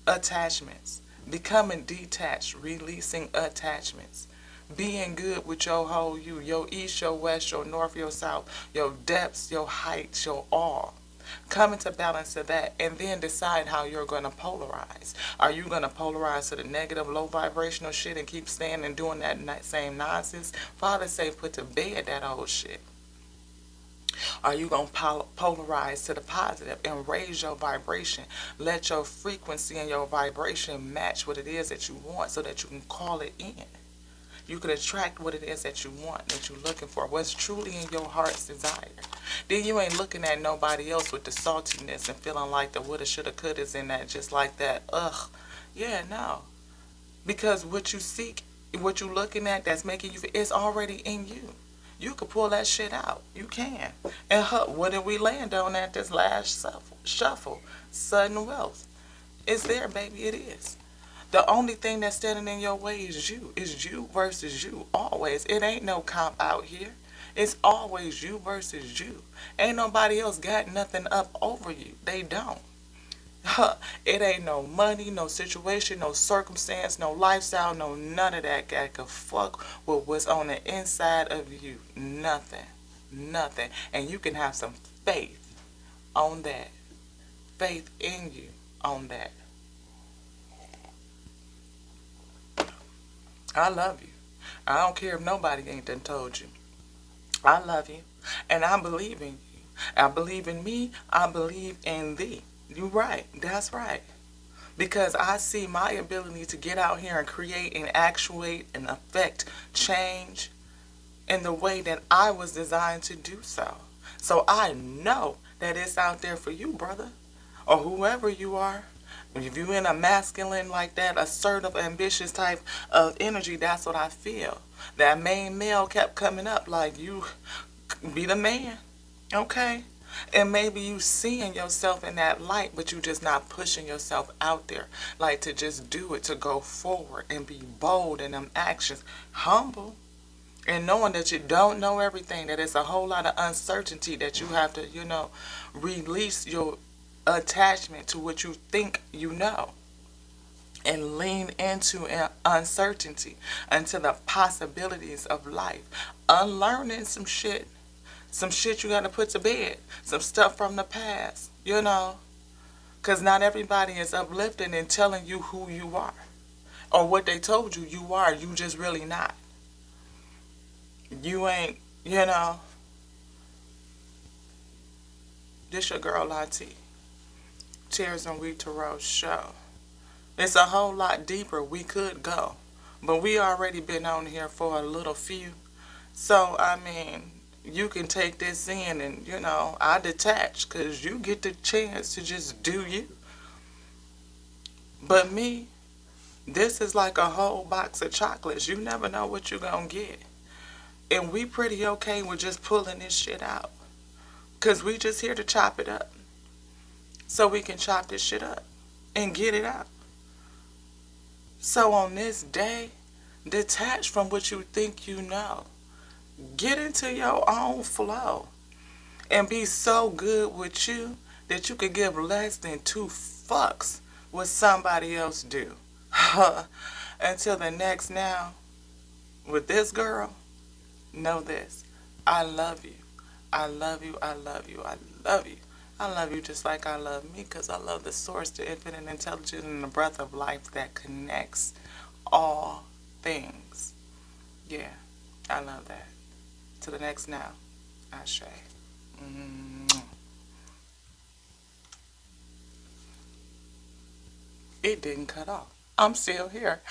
attachments, becoming detached, releasing attachments. Being good with your whole you, your east, your west, your north, your south, your depths, your heights, your all. Come into balance of that, and then decide how you're going to polarize. Are you going to polarize to the negative, low vibrational shit and keep staying and doing that same nonsense? Father say put to bed that old shit. Are you going to polarize to the positive and raise your vibration? Let your frequency and your vibration match what it is that you want, so that you can call it in. You can attract what it is that you want, that you're looking for, what's truly in your heart's desire. Then you ain't looking at nobody else with the saltiness and feeling like the woulda, shoulda, coulda's in that, just like that. Ugh. Yeah, no. Because what you seek, what you looking at that's making you, it's already in you. You could pull that shit out. You can. And what did we land on at this last shuffle? Sudden wealth. It's there, baby. It is. The only thing that's standing in your way is you. It's you versus you, always. It ain't no comp out here. It's always you versus you. Ain't nobody else got nothing up over you. They don't. It ain't no money, no situation, no circumstance, no lifestyle, no none of that can fuck with what's on the inside of you. Nothing. Nothing. And you can have some faith on that. Faith in you on that. I love you. I don't care if nobody ain't done told you. I love you. And I believe in you. I believe in me. I believe in thee. You right. That's right. Because I see my ability to get out here and create and actuate and affect change in the way that I was designed to do so. So I know that it's out there for you, brother. Or whoever you are. If you're in a masculine like that, assertive, ambitious type of energy, that's what I feel. That main male kept coming up like, you be the man, okay? And maybe you seeing yourself in that light, but you just not pushing yourself out there. Like to just do it, to go forward and be bold in them actions. Humble. And knowing that you don't know everything, that it's a whole lot of uncertainty, that you have to, release your attachment to what you think you know, and lean into uncertainty, into the possibilities of life, unlearning some shit, some shit you got to put to bed, some stuff from the past, you know, because not everybody is uplifting and telling you who you are or what they told you you are. You just really not. You ain't, you know. This your girl Lati. Tears and We Tarot show. It's a whole lot deeper we could go, but we already been on here for a little few. So I mean, you can take this in and I detach because you get the chance to just do you. But me, this is like a whole box of chocolates. You never know what you're gonna get. And we pretty okay with just pulling this shit out. Because we just here to chop it up. So we can chop this shit up and get it out. So on this day, detach from what you think you know. Get into your own flow. And be so good with you that you could give less than 2 fucks what somebody else do. Until the next now, with this girl, know this. I love you. I love you. I love you. I love you. I love you just like I love me because I love the source, the infinite intelligence, and the breath of life that connects all things. Yeah, I love that. To the next now, Ashe. It didn't cut off. I'm still here.